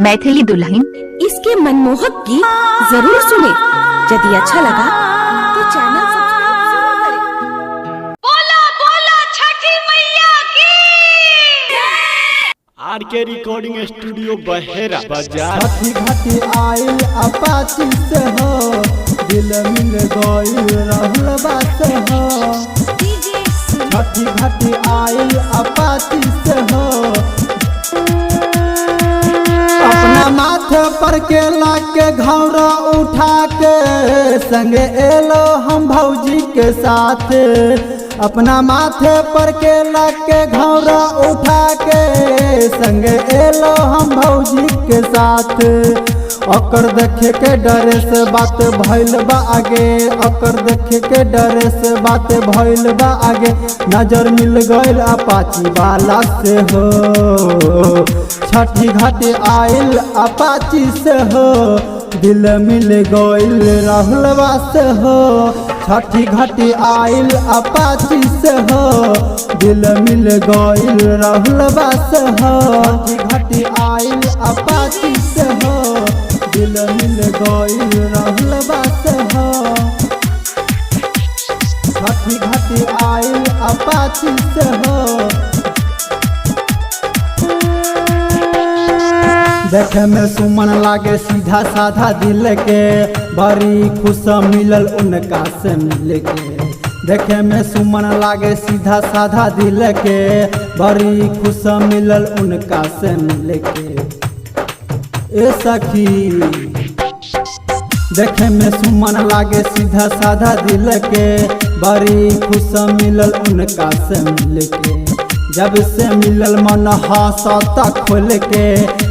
मैथिली दुल्हन। इसके मनमोहक गीत जरूर सुने। यदि अच्छा लगा तो चैनल सब्सक्राइब जरूर करें। बोला बोला छठी मैया की। आरके रिकॉर्डिंग स्टूडियो बहेरा बाजार। छठी घाटी आइल अपाची से हो, दिल मिल गइल रहल बात हो। छठी घाटी आइल अपाची से हो, अपना माथे पर केला के घौरा उठा के संगे एलो हम भौजी के साथ। अपना माथे पर केला के घौरा उठा के संगे एलो हम भौजी के साथ। ओकर देखे के डरे से बात भइल बा आगे, ओकर देखे के डरे से बात भइल बा आगे। नजर मिल गइल अपाची वाला से हो, छठी घाटी आइल अपाची से हो, दिल मिल गइल राहुलवा से हो। छठी घाटी आइल अपाची से हो, दिल मिल गइल राहुलवा से हो। छठी घाटी आइल अपाची से हो, दिल मिल गइल राहुलवा से हो। छठी घाटी आइल अपाची से हो, देखे में सुमन लागे सीधा साधा दिल के, बड़ी खुश मिलल उनका से मिल के। देखे में सुमन लागे सीधा साधा दिल के, बड़ी खुश मिलल उनका से मिल के। ए सखी देखे में सुमन लागे सीधा साधा दिल के, बड़ी खुश मिलल उनका से मिल के। जब से मिलल मन हंसता खोल के,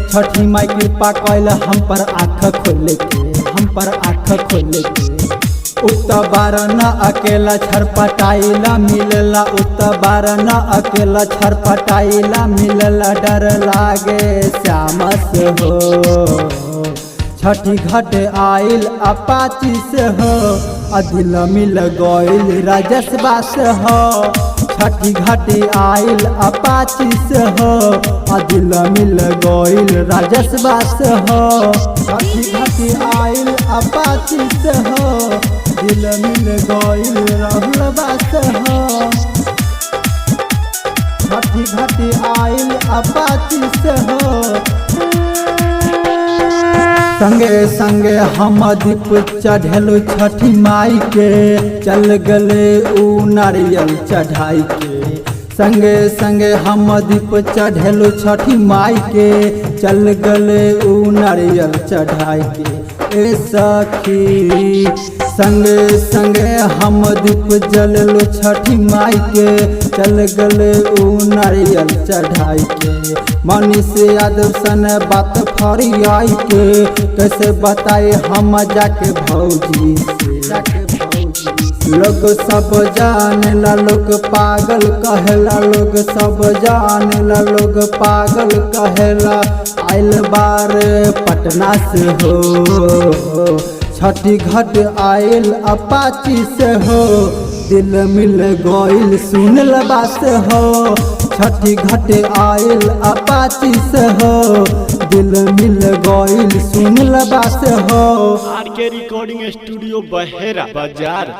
छठी माई कृपा कैल हम पर आँख खोल के, हम पर आँख खोल के। उतबार न अकेला छरपटाइला मिलला, उतबार न अकेला छरपटाइला मिलला। डर लागे श्याम से हो, छठी घाट आइल अपाची से हो, दिल मिल गइल राजसबा से हो। छठी घाटी आइल अपाची से हो, दिल मिल गइल राजसबा से हो। छठी घाटी आइल अपाची से हो, दिल मिल गइल राहुलवा से हो। छठी घाटी आइल अपाची से हो, संगे संगे हम दीप चढ़ेलु छठी माई के, चल गले ऊ नारियल चढ़ाई के। संगे संगे हम दीप चढ़ेलु छठी माई के, चल गले ऊ नारियल चढ़ाई के। ए सखी संगे संगे हम दीप जललु छठी माई के, चल गले ऊ नारियल चढ़ाई के। मनीष यादव सन बात फरियाई के, कैसे बताए हम जाके भौजी से। लोग सब जानेला लोग पागल कहेला, लोग सब जानेला लोग पागल कहेला। आइल बार पटना से हो, छठी घाट आइल अपाची से हो, दिल मिल गइल सुनलबा से हो। छठी घाट आइल अपाची से हो, दिल मिल गइल सुनलबा से हो। आरके रिकॉर्डिंग स्टूडियो बहेरा बाजार।